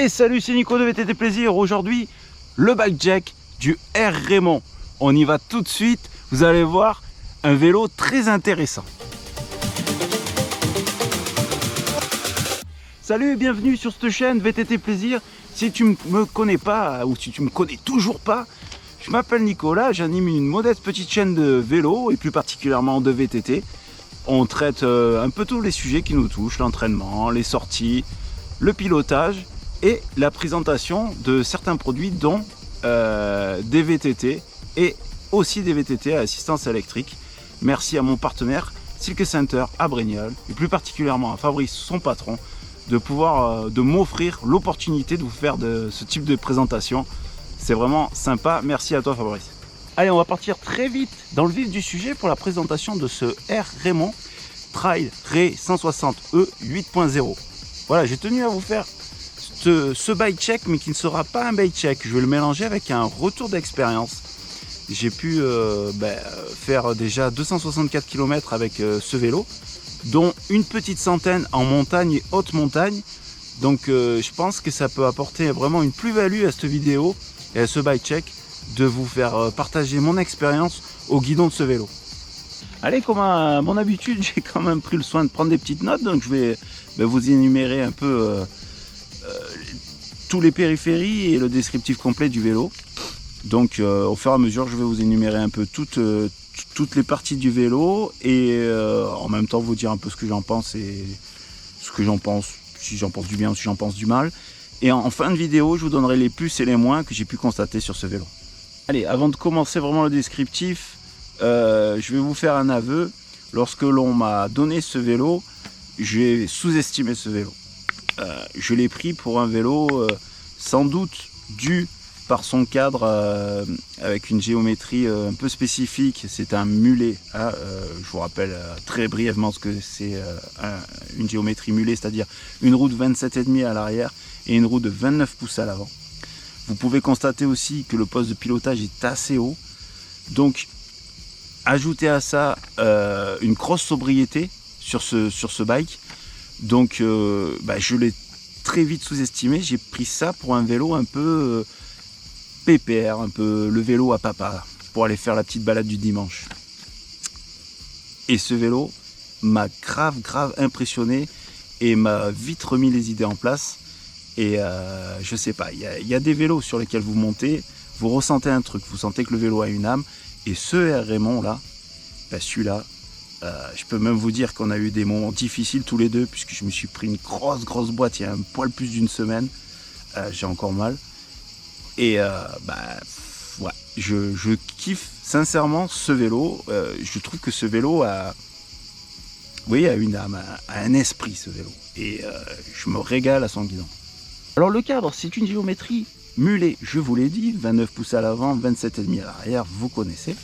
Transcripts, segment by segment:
Et salut, c'est Nico de VTT Plaisir. Aujourd'hui, le bike jack du R Raymond. On y va tout de suite. Vous allez voir un vélo très intéressant. Salut et bienvenue sur cette chaîne VTT Plaisir. Si tu ne me connais pas ou si tu me connais toujours pas, je m'appelle Nicolas, j'anime une modeste petite chaîne de vélo et plus particulièrement de VTT. On traite un peu tous les sujets qui nous touchent, l'entraînement, les sorties, le pilotage et la présentation de certains produits dont des VTT et aussi des VTT à assistance électrique. Merci à mon partenaire Silk Center à Brignoles et plus particulièrement à Fabrice, son patron, de m'offrir l'opportunité de vous faire de ce type de présentation. C'est vraiment sympa, merci à toi Fabrice. Allez, on va partir très vite dans le vif du sujet pour la présentation de ce R Raymond Trail Ray 160E 8.0. Voilà, j'ai tenu à vous faire ce bike check, mais qui ne sera pas un bike check. Je vais le mélanger avec un retour d'expérience. J'ai pu faire déjà 264 km avec ce vélo, dont une petite centaine en montagne et haute montagne. Donc je pense que ça peut apporter vraiment une plus-value à cette vidéo et à ce bike check, de vous faire partager mon expérience au guidon de ce vélo. Allez, comme à mon habitude, j'ai quand même pris le soin de prendre des petites notes, donc je vais vous énumérer un peu tous les périphéries et le descriptif complet du vélo. Donc au fur et à mesure, je vais vous énumérer un peu toutes les parties du vélo et en même temps vous dire un peu ce que j'en pense et ce que j'en pense, si j'en pense du bien ou si j'en pense du mal. Et en fin de vidéo, je vous donnerai les plus et les moins que j'ai pu constater sur ce vélo. Allez, avant de commencer vraiment le descriptif, je vais vous faire un aveu. Lorsque l'on m'a donné ce vélo, j'ai sous-estimé ce vélo. Je l'ai pris pour un vélo sans doute dû par son cadre avec une géométrie un peu spécifique. C'est un mulet. Hein, je vous rappelle très brièvement ce que c'est une géométrie mulet, c'est-à-dire une roue de 27,5 à l'arrière et une roue de 29 pouces à l'avant. Vous pouvez constater aussi que le poste de pilotage est assez haut. Donc, ajoutez à ça une grosse sobriété sur ce bike. Donc, je l'ai très vite sous-estimé. J'ai pris ça pour un vélo un peu pépère, un peu le vélo à papa, pour aller faire la petite balade du dimanche. Et ce vélo m'a grave impressionné et m'a vite remis les idées en place. Et je sais pas, il y a des vélos sur lesquels vous montez, vous ressentez un truc, vous sentez que le vélo a une âme. Et ce R Raymond là, celui-là, je peux même vous dire qu'on a eu des moments difficiles tous les deux, puisque je me suis pris une grosse boîte il y a un poil plus d'une semaine. J'ai encore mal. Et ouais, je kiffe sincèrement ce vélo. Je trouve que ce vélo a une âme, a un esprit, ce vélo. Et je me régale à son guidon. Alors le cadre, c'est une géométrie mulet, je vous l'ai dit, 29 pouces à l'avant, 27,5 à l'arrière, vous connaissez.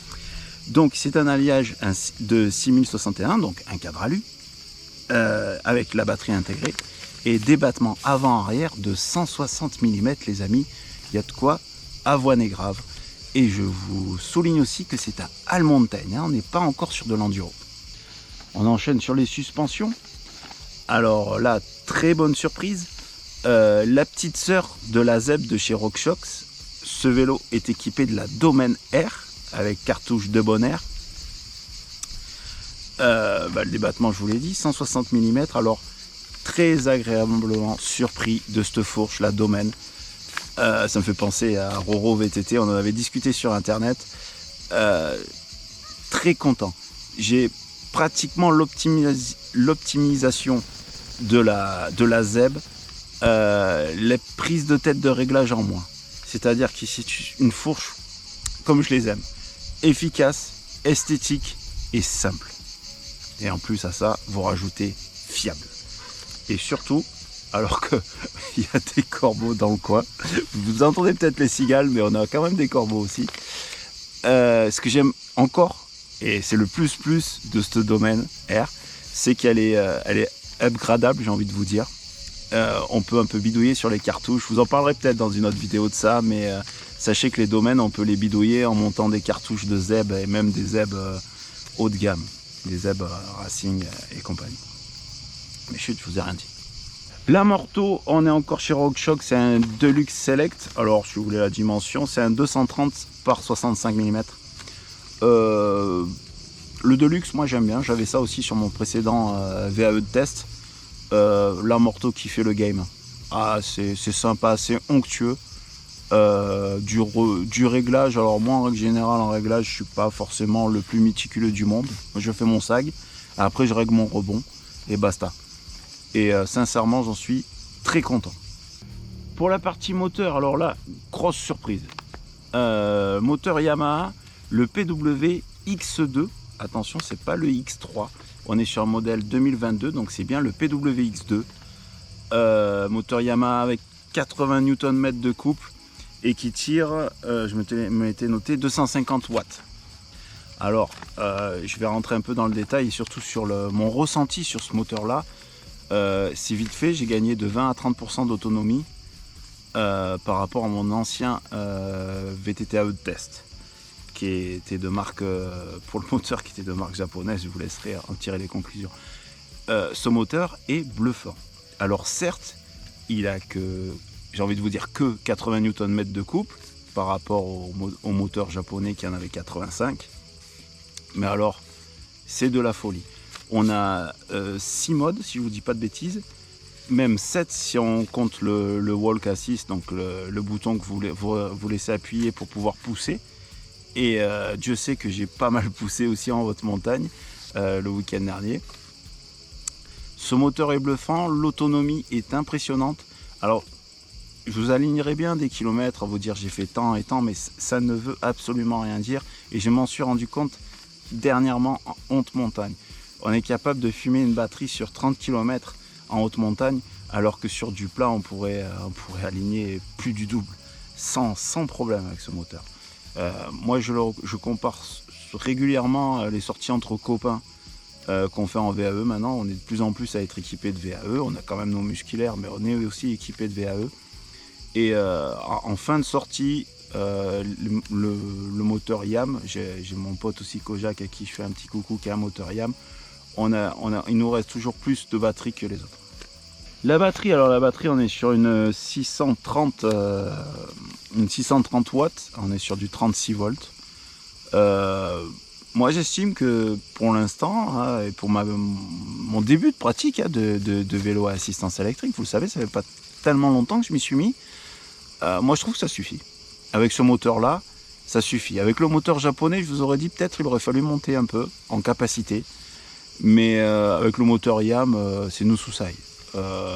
Donc c'est un alliage de 6061, donc un cadre alu, avec la batterie intégrée, et des battements avant-arrière de 160 mm, les amis. Il y a de quoi avoiner grave. Et je vous souligne aussi que c'est un all mountain, hein, on n'est pas encore sur de l'enduro. On enchaîne sur les suspensions. Alors là, très bonne surprise. La petite sœur de la ZEB de chez RockShox, ce vélo est équipé de la Domaine R avec cartouche de Bonaire. Le débattement, je vous l'ai dit, 160 mm. Alors très agréablement surpris de cette fourche, la Domaine. Ça me fait penser à Roro VTT, on en avait discuté sur internet. Très content. J'ai pratiquement l'optimisation de la ZEB. Les prises de tête de réglage en moins, c'est-à-dire que c'est une fourche comme je les aime, efficace, esthétique et simple. Et en plus à ça, vous rajoutez fiable. Et surtout, alors que il y a des corbeaux dans le coin, vous entendez peut-être les cigales, mais on a quand même des corbeaux aussi. Ce que j'aime encore, et c'est le plus de ce domaine R, c'est qu'elle est upgradable, j'ai envie de vous dire. On peut un peu bidouiller sur les cartouches. Je vous en parlerai peut-être dans une autre vidéo de ça, mais sachez que les domaines, on peut les bidouiller en montant des cartouches de ZEB et même des ZEB haut de gamme, des ZEB Racing et compagnie. Mais chut, je vous ai rien dit. L'amorto, on est encore chez RockShox, c'est un Deluxe Select. Alors, si vous voulez la dimension, c'est un 230 par 65 mm. Le Deluxe, moi j'aime bien. J'avais ça aussi sur mon précédent VAE de test. L'amorto qui fait le game. Ah, c'est sympa, c'est onctueux. Du réglage, alors moi en règle générale, en réglage, je suis pas forcément le plus méticuleux du monde. Moi, je fais mon sag, après je règle mon rebond et basta. Et sincèrement, j'en suis très content. Pour la partie moteur, alors là, grosse surprise. Moteur Yamaha, le PW X2. Attention, c'est pas le X3. On est sur un modèle 2022, donc c'est bien le PW X2. Moteur Yamaha avec 80 Nm de couple et qui tire, je m'étais noté 250 watts. Alors, je vais rentrer un peu dans le détail et surtout sur mon ressenti sur ce moteur-là. C'est vite fait, j'ai gagné de 20 à 30% d'autonomie par rapport à mon ancien VTT AE de test qui était de marque, pour le moteur qui était de marque japonaise, je vous laisserai en tirer les conclusions. Ce moteur est bluffant. Alors certes, il a que, j'ai envie de vous dire, que 80 Nm de couple par rapport au moteur japonais qui en avait 85. Mais alors, c'est de la folie. On a 6 modes, si je ne vous dis pas de bêtises, même 7 si on compte le walk assist, donc le bouton que vous laissez appuyer pour pouvoir pousser. Et Dieu sait que j'ai pas mal poussé aussi en haute montagne le week-end dernier. Ce moteur est bluffant, l'autonomie est impressionnante. Alors, je vous alignerai bien des kilomètres à vous dire j'ai fait tant et tant, mais ça ne veut absolument rien dire. Et je m'en suis rendu compte dernièrement en haute montagne. On est capable de fumer une batterie sur 30 km en haute montagne, alors que sur du plat, on pourrait aligner plus du double, sans problème avec ce moteur. Moi, je compare régulièrement les sorties entre copains qu'on fait en VAE. Maintenant, on est de plus en plus à être équipé de VAE. On a quand même nos musculaires, mais on est aussi équipé de VAE. Et en fin de sortie, le moteur YAM, j'ai mon pote aussi Kojak à qui je fais un petit coucou qui a un moteur YAM. Il nous reste toujours plus de batterie que les autres. La batterie, on est sur une 630 watts, on est sur du 36 volts. Moi j'estime que pour l'instant, et pour mon début de pratique de vélo à assistance électrique, vous le savez, ça fait pas tellement longtemps que je m'y suis mis. Moi je trouve que ça suffit. Avec ce moteur là, ça suffit. Avec le moteur japonais, je vous aurais dit peut-être il aurait fallu monter un peu en capacité. Mais avec le moteur YAM, c'est nous sous saille.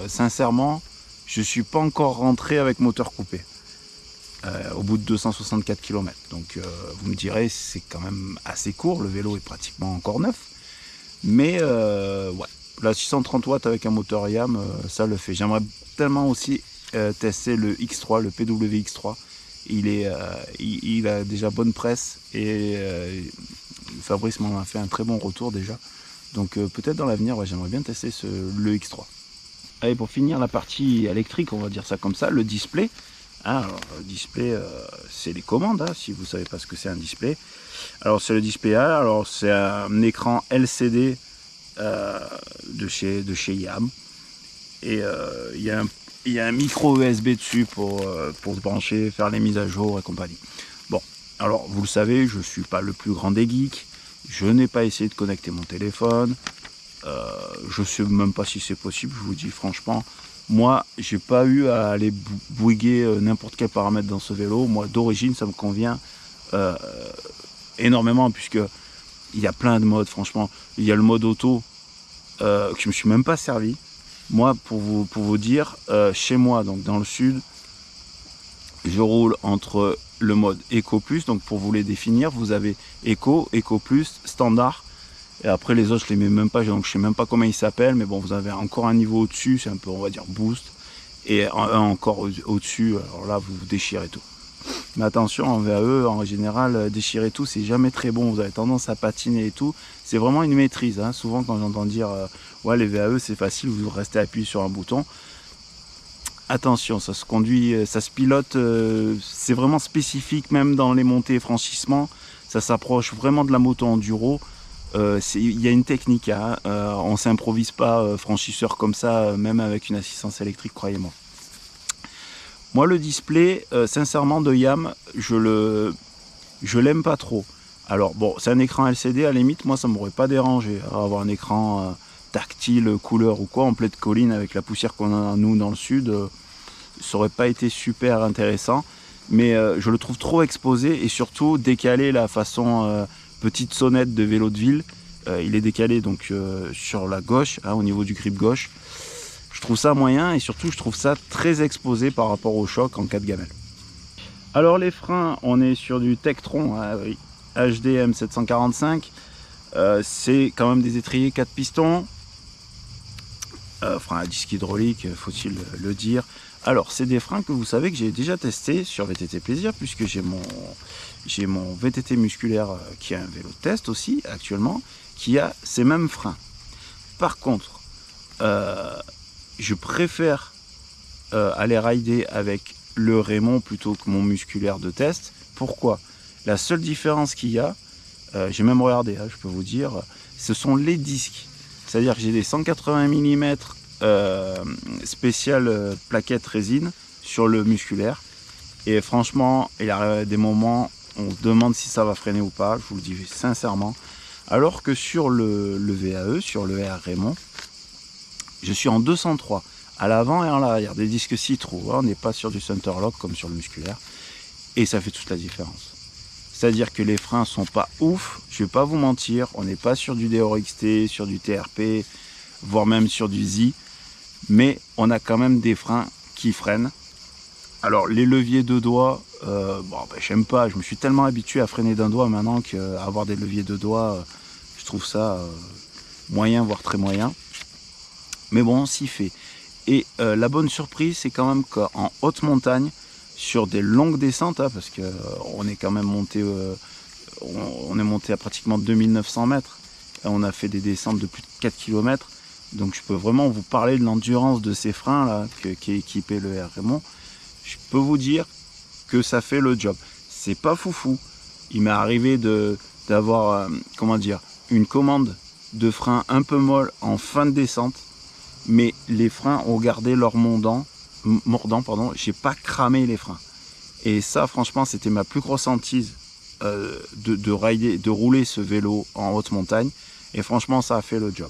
Sincèrement, je ne suis pas encore rentré avec moteur coupé au bout de 264 km. Donc vous me direz, c'est quand même assez court, le vélo est pratiquement encore neuf. Mais ouais, la 630 watts avec un moteur YAM, ça le fait. J'aimerais tellement aussi tester le X3, le PW X3. Il a déjà bonne presse et Fabrice m'en a fait un très bon retour déjà. Donc peut-être dans l'avenir, ouais, j'aimerais bien tester le X3. Allez, pour finir la partie électrique, on va dire ça comme ça, le display. Alors, le display, c'est les commandes, hein, si vous ne savez pas ce que c'est un display. Alors, c'est le display A, alors c'est un écran LCD de chez YAM. Et il y a un micro USB dessus pour se brancher, faire les mises à jour et compagnie. Bon, alors vous le savez, je ne suis pas le plus grand des geeks. Je n'ai pas essayé de connecter mon téléphone. Je ne sais même pas si c'est possible, je vous dis franchement. Moi, j'ai pas eu à aller bouyguer n'importe quel paramètre dans ce vélo. Moi, d'origine, ça me convient énormément puisque il y a plein de modes, franchement. Il y a le mode auto que je me suis même pas servi. Moi, pour vous dire, chez moi, donc dans le sud, je roule entre le mode Eco Plus, donc pour vous les définir, vous avez Eco, Eco Plus, Standard, et après les autres je les mets même pas, donc je sais même pas comment ils s'appellent, mais bon, vous avez encore un niveau au-dessus, c'est un peu, on va dire, Boost, et un encore au-dessus, alors là vous déchirez tout. Mais attention, en VAE, en général, déchirer tout, c'est jamais très bon, vous avez tendance à patiner et tout, c'est vraiment une maîtrise, hein. Souvent quand j'entends dire, ouais les VAE c'est facile, vous restez appuyé sur un bouton, attention, ça se conduit, ça se pilote, c'est vraiment spécifique, même dans les montées et franchissements, ça s'approche vraiment de la moto enduro. il y a une technique, hein. On ne s'improvise pas franchisseur comme ça, même avec une assistance électrique, croyez-moi. Moi, le display, sincèrement, de YAM, je l'aime pas trop. Alors bon, c'est un écran LCD, à la limite, moi ça m'aurait pas dérangé, avoir un écran tactile, couleur ou quoi, en pleine colline avec la poussière qu'on a nous dans le sud, ça aurait pas été super intéressant, mais je le trouve trop exposé et surtout décalé la façon petite sonnette de vélo de ville. Il est décalé donc sur la gauche, hein, au niveau du grip gauche. Je trouve ça moyen et surtout je trouve ça très exposé par rapport au choc en cas de gamelle. Alors les freins, on est sur du Tektron, hein, oui. HDM 745, c'est quand même des étriers 4 pistons, frein à disque hydraulique, faut-il le dire. Alors c'est des freins que vous savez que j'ai déjà testé sur VTT Plaisir, puisque j'ai mon VTT musculaire qui a un vélo de test aussi actuellement, qui a ces mêmes freins. Par contre, je préfère aller rider avec le Raymond plutôt que mon musculaire de test. Pourquoi ? La seule différence qu'il y a, j'ai même regardé, hein, je peux vous dire, ce sont les disques. C'est-à-dire que j'ai des 180 mm spécial plaquettes résine sur le musculaire. Et franchement, il y a des moments, on se demande si ça va freiner ou pas, je vous le dis sincèrement. Alors que sur le VAE, sur le R Raymond, je suis en 203, à l'avant et en arrière, des disques Citro. On n'est pas sur du Centerlock comme sur le musculaire. Et ça fait toute la différence. C'est-à-dire que les freins sont pas ouf, je vais pas vous mentir, on n'est pas sur du Deore XT, sur du TRP, voire même sur du Z, mais on a quand même des freins qui freinent. Alors les leviers de doigts, j'aime pas, je me suis tellement habitué à freiner d'un doigt maintenant qu'avoir des leviers de doigts, je trouve ça moyen, voire très moyen. Mais bon, on s'y fait. Et la bonne surprise, c'est quand même qu'en haute montagne, sur des longues descentes, hein, parce qu'on est quand même monté, on est monté à pratiquement 2900 mètres, et on a fait des descentes de plus de 4 km, donc je peux vraiment vous parler de l'endurance de ces freins là, qui est équipé le R Raymond. Je peux vous dire que ça fait le job. C'est pas foufou. Il m'est arrivé d'avoir une commande de frein un peu molle en fin de descente, mais les freins ont gardé leur mordant, j'ai pas cramé les freins. Et ça, franchement, c'était ma plus grosse hantise de rouler ce vélo en haute montagne. Et franchement, ça a fait le job.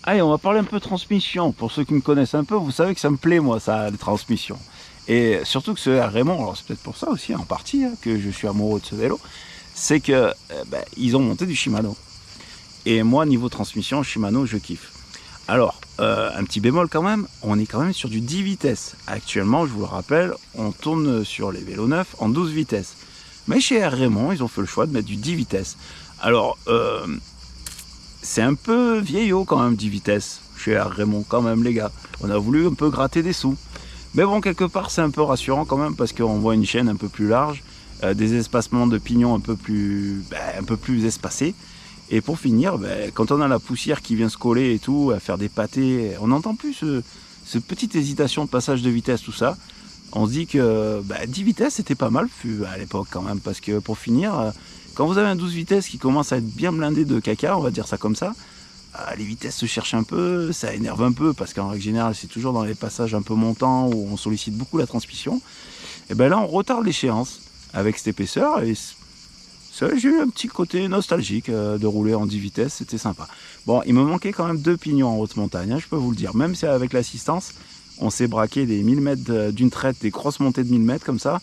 Allez, on va parler un peu de transmission. Pour ceux qui me connaissent un peu, vous savez que ça me plaît, moi, ça, les transmissions. Et surtout que ce Raymond, alors c'est peut-être pour ça aussi, en partie, hein, que je suis amoureux de ce vélo, c'est que ils ont monté du Shimano. Et moi, niveau transmission, Shimano, je kiffe. Alors, un petit bémol quand même, on est quand même sur du 10 vitesses. Actuellement, je vous le rappelle, on tourne sur les vélos neufs en 12 vitesses. Mais chez R Raymond, ils ont fait le choix de mettre du 10 vitesses. Alors, c'est un peu vieillot quand même, 10 vitesses. Chez R Raymond quand même, les gars. On a voulu un peu gratter des sous. Mais bon, quelque part, c'est un peu rassurant quand même, parce qu'on voit une chaîne un peu plus large, des espacements de pignons un peu plus espacés. Et pour finir, quand on a la poussière qui vient se coller et tout, à faire des pâtés, on n'entend plus ce petite hésitation de passage de vitesse, tout ça. On se dit que 10 vitesses, c'était pas mal à l'époque quand même, parce que pour finir, quand vous avez un 12 vitesses qui commence à être bien blindé de caca, on va dire ça comme ça, les vitesses se cherchent un peu, ça énerve un peu, parce qu'en règle générale, c'est toujours dans les passages un peu montants où on sollicite beaucoup la transmission. Et là, on retarde l'échéance avec cette épaisseur, et j'ai eu un petit côté nostalgique de rouler en 10 vitesses, c'était sympa. Bon, il me manquait quand même 2 pignons en haute montagne, hein, je peux vous le dire. Même si avec l'assistance, on s'est braqué des 1000 mètres d'une traite, des grosses montées de 1000 mètres comme ça.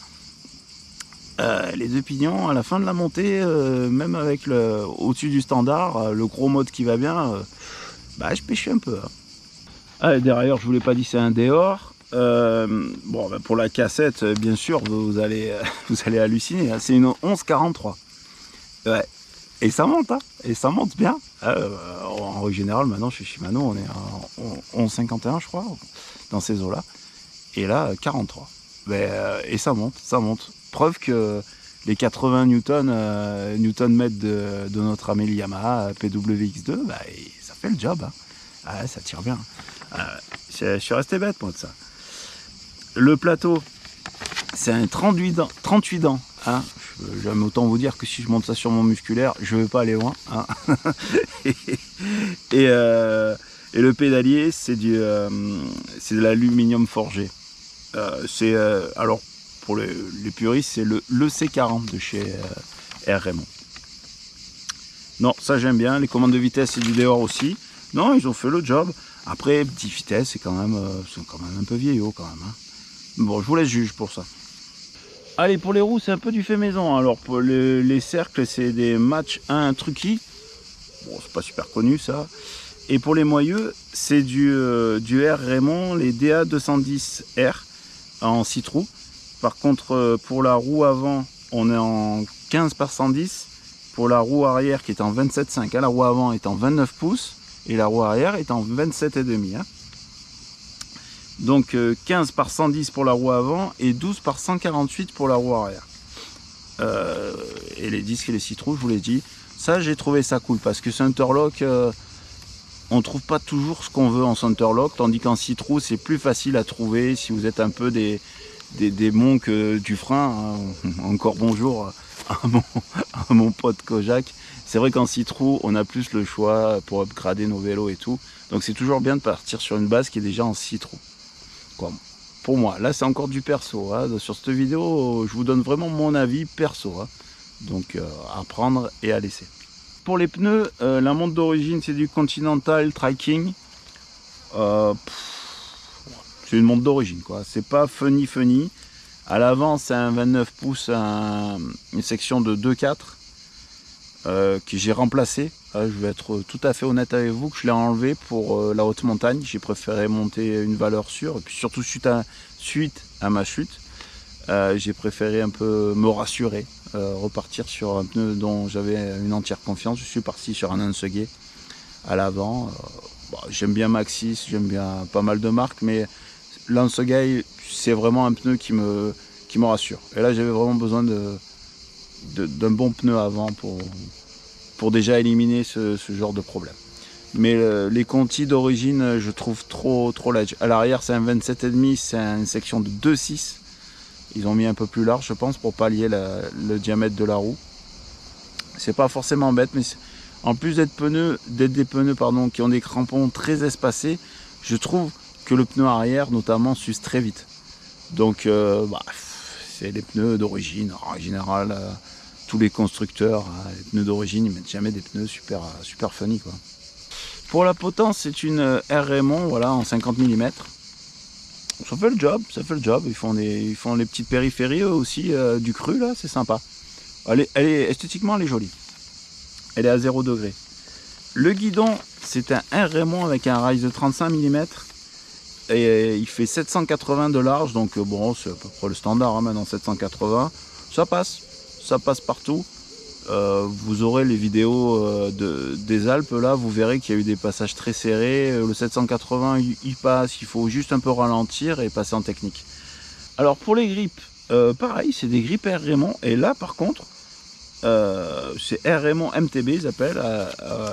Les 2 pignons, à la fin de la montée, même avec au-dessus du standard, le gros mode qui va bien, je pêchais un peu. Hein. Ah, et derrière, je vous l'ai pas dit, c'est un Deore. Pour la cassette, bien sûr, vous allez halluciner. Hein. C'est une 1143. Ouais. Et ça monte, hein. Et ça monte bien. En règle générale, maintenant chez Shimano, on est à 11,51 je crois, dans ces eaux-là. Et là, 43. Et ça monte. Preuve que les 80 Nm de notre Amélie Yamaha PWX2, ça fait le job. Hein. Ah, ça tire bien. Je suis resté bête, moi, de ça. Le plateau, c'est un 38 dents. Hein. autant vous dire que si je monte ça sur mon musculaire, je ne vais pas aller loin. Hein. et le pédalier, c'est de l'aluminium forgé. Alors, pour les puristes, c'est le C40 de chez R. Raymond. Non, ça j'aime bien. Les commandes de vitesse, c'est du dehors aussi. Non, ils ont fait le job. Après, petite vitesse, c'est quand même un peu vieillot quand même. Hein. Bon, je vous laisse juger pour ça. Allez, pour les roues, c'est un peu du fait maison. Alors, pour les cercles, c'est des Match 1 Trucky. Bon, c'est pas super connu ça. Et pour les moyeux, c'est du R. Raymond, les DA210R en 6 trous. Par contre, pour la roue avant, on est en 15 par 110. Pour la roue arrière qui est en 27,5. Hein, la roue avant est en 29 pouces. Et la roue arrière est en 27,5. Hein. Donc 15 par 110 pour la roue avant et 12 par 148 pour la roue arrière. Et les disques et les 6 trous, je vous l'ai dit. Ça, j'ai trouvé ça cool parce que Centerlock, on ne trouve pas toujours ce qu'on veut en Centerlock, tandis qu'en 6 trous, c'est plus facile à trouver si vous êtes un peu des monks du frein. Hein. Encore bonjour à mon pote Kojak. C'est vrai qu'en 6 trous, on a plus le choix pour upgrader nos vélos et tout. Donc c'est toujours bien de partir sur une base qui est déjà en 6 trous. Quoi. Pour moi, là c'est encore du perso. Hein. Sur cette vidéo, je vous donne vraiment mon avis perso. Hein. Donc à prendre et à laisser. Pour les pneus, la montre d'origine c'est du Continental Tri-King. C'est une montre d'origine, quoi. C'est pas funny. À l'avant, c'est un 29 pouces, une section de 2.4 que j'ai remplacé. Je vais être tout à fait honnête avec vous que je l'ai enlevé pour la haute montagne. J'ai préféré monter une valeur sûre. Et puis surtout suite à ma chute, j'ai préféré un peu me rassurer, repartir sur un pneu dont j'avais une entière confiance. Je suis parti sur un Anseguet à l'avant. J'aime bien Maxxis, j'aime bien pas mal de marques, mais l'Anseguet, c'est vraiment un pneu qui me rassure. Et là, j'avais vraiment besoin d'un bon pneu avant pour déjà éliminer ce genre de problème. Mais les Conti d'origine, je trouve trop large. À l'arrière, c'est un 27,5, c'est une section de 2,6. Ils ont mis un peu plus large, je pense, pour pallier le diamètre de la roue. C'est pas forcément bête, mais en plus d'être des pneus qui ont des crampons très espacés, je trouve que le pneu arrière, notamment, s'use très vite. Donc, c'est des pneus d'origine. En général, tous les constructeurs, les pneus d'origine, ils mettent jamais des pneus super funny, quoi. Pour la potence, c'est une R. Raymond, voilà, en 50 mm. Ça fait le job. Ils font les petites périphéries eux aussi, du cru, là, c'est sympa. Esthétiquement, elle est jolie. Elle est à 0 degré. Le guidon, c'est un R. Raymond avec un rail de 35 mm. Et il fait 780 de large, donc bon, c'est à peu près le standard, hein, maintenant 780. Ça passe partout. Vous aurez les vidéos des Alpes, là, vous verrez qu'il y a eu des passages très serrés. Le 780, il passe, il faut juste un peu ralentir et passer en technique. Alors pour les grippes, pareil, c'est des grippes R. Raymond. Et là, par contre, c'est R. Raymond MTB, ils appellent.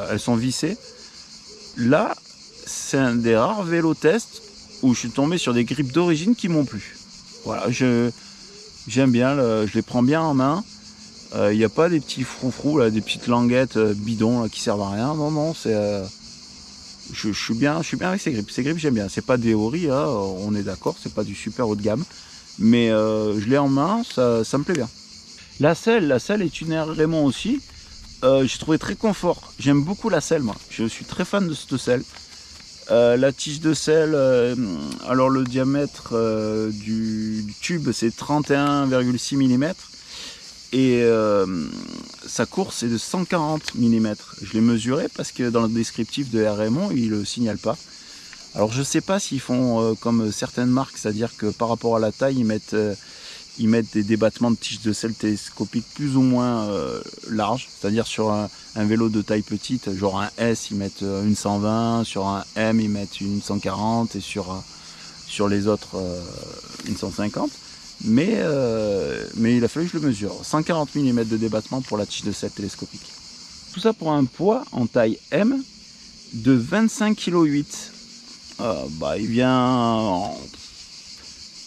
Elles sont vissées. Là, c'est un des rares vélos tests où je suis tombé sur des grippes d'origine qui m'ont plu. Voilà, j'aime bien, je les prends bien en main. Il n'y a pas des petits froufrous, là, des petites languettes bidons là, qui servent à rien. Non, c'est. Je suis bien avec ces grippes. Ces grippes, j'aime bien. C'est pas des Ori, hein, on est d'accord, c'est pas du super haut de gamme. Mais je l'ai en main, ça me plaît bien. La selle est une R. Raymond aussi. J'ai trouvé très confort. J'aime beaucoup la selle, moi. Je suis très fan de cette selle. La tige de selle, alors le diamètre du tube c'est 31,6 mm et sa course est de 140 mm. Je l'ai mesuré parce que dans le descriptif de R. Raymond il ne le signale pas. Alors je ne sais pas s'ils font comme certaines marques, c'est-à-dire que par rapport à la taille ils mettent des débattements de tiges de selle télescopiques plus ou moins larges, c'est-à-dire sur un vélo de taille petite, genre un S, ils mettent une 120, sur un M, ils mettent une 140, et sur les autres, une 150. Mais il a fallu que je le mesure. 140 mm de débattement pour la tige de selle télescopique. Tout ça pour un poids en taille M de 25,8 kg. Il vient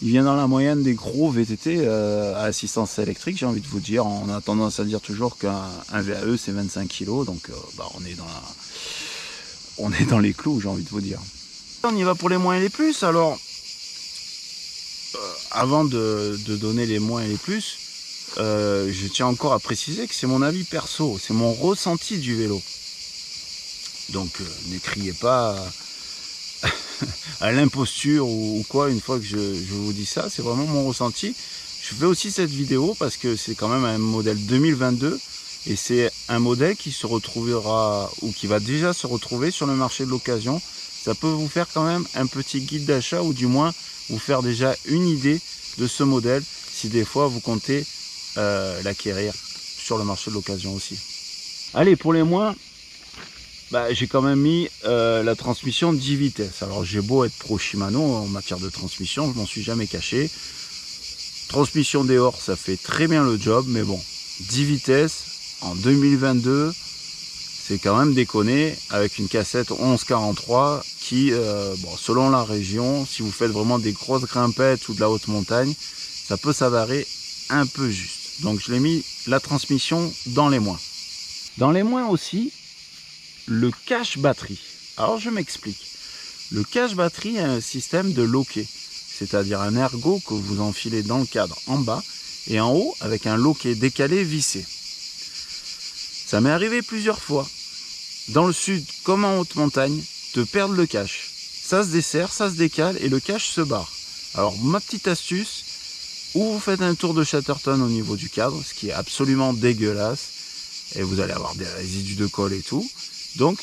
Il vient dans la moyenne des gros VTT à assistance électrique, j'ai envie de vous dire. On a tendance à dire toujours qu'un VAE c'est 25 kg, donc on est dans les clous, j'ai envie de vous dire. On y va pour les moins et les plus. Alors, avant de donner les moins et les plus, je tiens encore à préciser que c'est mon avis perso, c'est mon ressenti du vélo. Donc ne criez pas à l'imposture ou quoi une fois que je vous dis ça, c'est vraiment mon ressenti. Je fais aussi cette vidéo parce que c'est quand même un modèle 2022 et c'est un modèle qui se retrouvera ou qui va déjà se retrouver sur le marché de l'occasion. Ça peut vous faire quand même un petit guide d'achat ou du moins vous faire déjà une idée de ce modèle si des fois vous comptez l'acquérir sur le marché de l'occasion aussi. Allez, pour les moins, j'ai quand même mis la transmission 10 vitesses. Alors j'ai beau être pro Shimano en matière de transmission, je m'en suis jamais caché. Transmission dehors, ça fait très bien le job, mais bon, 10 vitesses en 2022, c'est quand même déconné avec une cassette 1143 qui, selon la région, si vous faites vraiment des grosses grimpettes ou de la haute montagne, ça peut s'avérer un peu juste. Donc je l'ai mis la transmission dans les moins. Dans les moins aussi, le cache batterie. Alors je m'explique. Le cache batterie est un système de loquet, c'est-à-dire un ergot que vous enfilez dans le cadre en bas et en haut avec un loquet décalé vissé. Ça m'est arrivé plusieurs fois, dans le sud comme en haute montagne, de perdre le cache. Ça se dessert, ça se décale et le cache se barre. Alors ma petite astuce, ou vous faites un tour de Chatterton au niveau du cadre, ce qui est absolument dégueulasse, et vous allez avoir des résidus de colle et tout. Donc,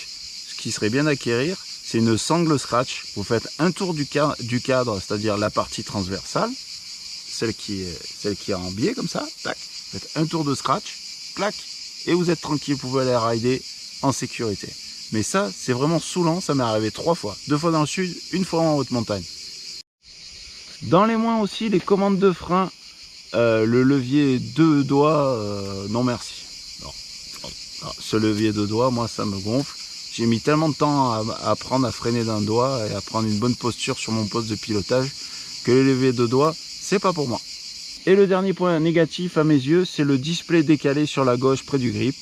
ce qui serait bien d'acquérir, c'est une sangle scratch. Vous faites un tour du cadre, c'est-à-dire la partie transversale, celle qui est en biais comme ça, tac. Vous faites un tour de scratch, clac, et vous êtes tranquille, vous pouvez aller rider en sécurité. Mais ça, c'est vraiment saoulant, ça m'est arrivé 3 fois. 2 fois dans le sud, 1 fois en haute montagne. Dans les moins aussi, les commandes de frein, le levier 2 doigts, non merci. Alors, ce levier 2 doigts, moi ça me gonfle. J'ai mis tellement de temps à apprendre à freiner d'un doigt et à prendre une bonne posture sur mon poste de pilotage que les leviers 2 doigts, c'est pas pour moi. Et le dernier point négatif à mes yeux, c'est le display décalé sur la gauche près du grip.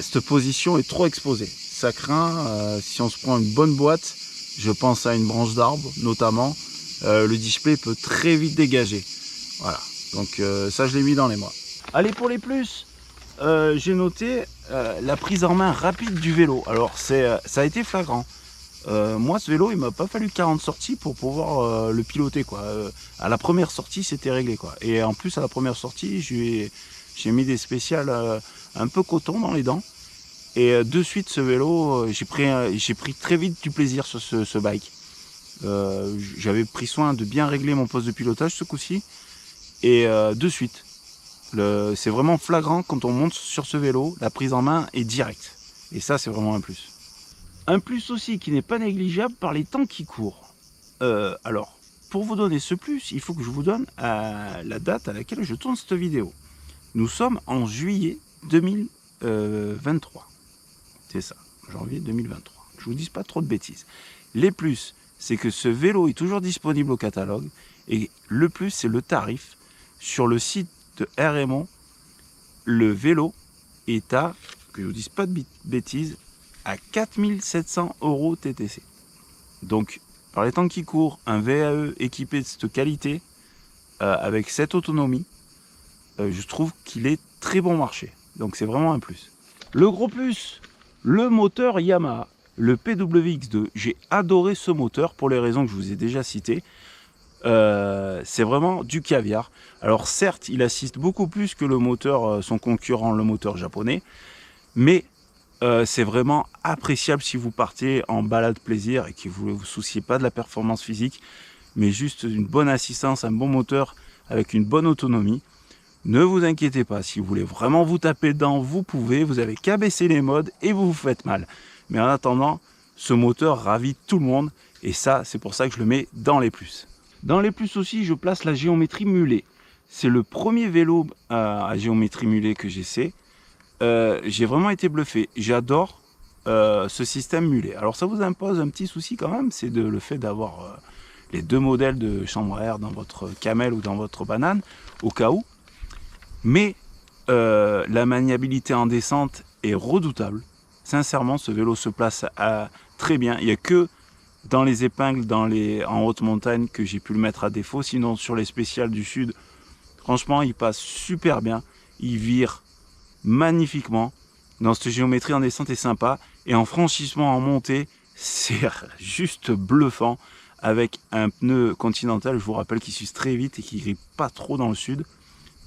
Cette position est trop exposée. Ça craint, si on se prend une bonne boîte, je pense à une branche d'arbre notamment, le display peut très vite dégager. Voilà, donc ça je l'ai mis dans les mois. Allez, pour les plus, j'ai noté la prise en main rapide du vélo. Alors ça a été flagrant. Moi ce vélo il m'a pas fallu 40 sorties pour pouvoir le piloter quoi. À la première sortie c'était réglé quoi. Et en plus à la première sortie j'ai mis des spéciales un peu coton dans les dents. Et de suite ce vélo j'ai pris très vite du plaisir sur ce bike. J'avais pris soin de bien régler mon poste de pilotage ce coup-ci. Et de suite. C'est vraiment flagrant quand on monte sur ce vélo, la prise en main est directe. Et ça, c'est vraiment un plus. Un plus aussi qui n'est pas négligeable par les temps qui courent. Alors, pour vous donner ce plus, il faut que je vous donne la date à laquelle je tourne cette vidéo. Nous sommes en juillet 2023. C'est ça, janvier 2023. Je vous dis pas trop de bêtises. Les plus, c'est que ce vélo est toujours disponible au catalogue. Et le plus, c'est le tarif. Sur le site de RMO, le vélo est à, que je vous dise pas de bêtises, à 4700 € TTC. Donc, par les temps qui courent, un VAE équipé de cette qualité, avec cette autonomie, je trouve qu'il est très bon marché. Donc c'est vraiment un plus. Le gros plus, le moteur Yamaha, le PWX2. J'ai adoré ce moteur pour les raisons que je vous ai déjà citées. C'est vraiment du caviar. Alors certes, il assiste beaucoup plus que le moteur, son concurrent, le moteur japonais, mais c'est vraiment appréciable si vous partez en balade plaisir et que vous ne vous souciez pas de la performance physique, mais juste une bonne assistance, un bon moteur avec une bonne autonomie. Ne vous inquiétez pas, si vous voulez vraiment vous taper dedans, vous pouvez, vous avez qu'à baisser les modes et vous vous faites mal. Mais en attendant, ce moteur ravit tout le monde et ça, c'est pour ça que je le mets dans les plus. Dans les plus aussi, je place la géométrie mulet. C'est le premier vélo à géométrie mulet que j'essaie. J'ai vraiment été bluffé. J'adore ce système mulet. Alors ça vous impose un petit souci quand même, c'est le fait d'avoir les 2 modèles de chambre à air dans votre Camel ou dans votre Banane, au cas où. Mais la maniabilité en descente est redoutable. Sincèrement, ce vélo se place très bien. Il n'y a que dans les épingles, en haute montagne, que j'ai pu le mettre à défaut. Sinon, sur les spéciales du sud, franchement, il passe super bien. Il vire magnifiquement. Dans cette géométrie en descente est sympa. Et en franchissement, en montée, c'est juste bluffant. Avec un pneu Continental, je vous rappelle, qui s'use très vite et qui grippe pas trop dans le sud.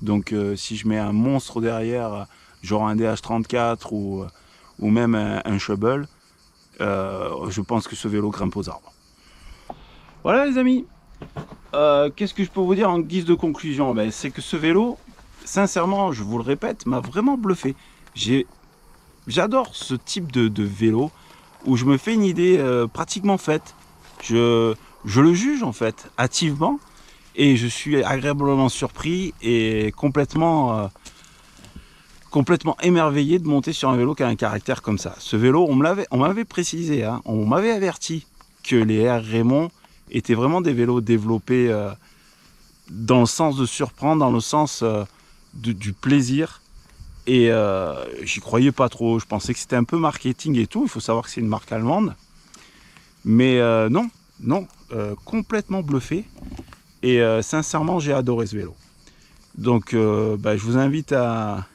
Donc si je mets un monstre derrière, genre un DH34 ou même un Shubble, je pense que ce vélo grimpe aux arbres. Voilà les amis, qu'est-ce que je peux vous dire en guise de conclusion? C'est que ce vélo, sincèrement, je vous le répète, m'a vraiment bluffé. J'adore ce type de vélo où je me fais une idée pratiquement faite. Je le juge en fait, hâtivement. Et je suis agréablement surpris et complètement émerveillé de monter sur un vélo qui a un caractère comme ça. Ce vélo, on m'avait précisé, hein, on m'avait averti que les R Raymond étaient vraiment des vélos développés dans le sens de surprendre, dans le sens du plaisir. Et j'y croyais pas trop. Je pensais que c'était un peu marketing et tout. Il faut savoir que c'est une marque allemande. Mais non, complètement bluffé. Et sincèrement, j'ai adoré ce vélo. Donc, je vous invite à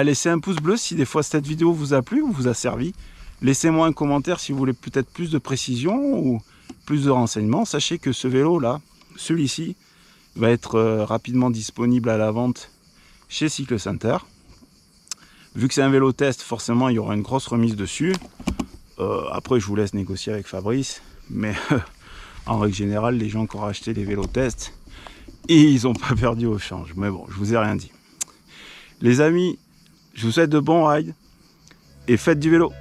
laisser un pouce bleu si des fois cette vidéo vous a plu ou vous a servi. Laissez-moi un commentaire si vous voulez peut-être plus de précision ou plus de renseignements. Sachez que ce vélo-là, celui-ci, va être rapidement disponible à la vente chez Cycle Center. Vu que c'est un vélo test, forcément, il y aura une grosse remise dessus. Après, je vous laisse négocier avec Fabrice. Mais... en règle générale, les gens qui ont acheté les vélos test et ils n'ont pas perdu au change. Mais bon, je vous ai rien dit. Les amis, je vous souhaite de bons rides et faites du vélo.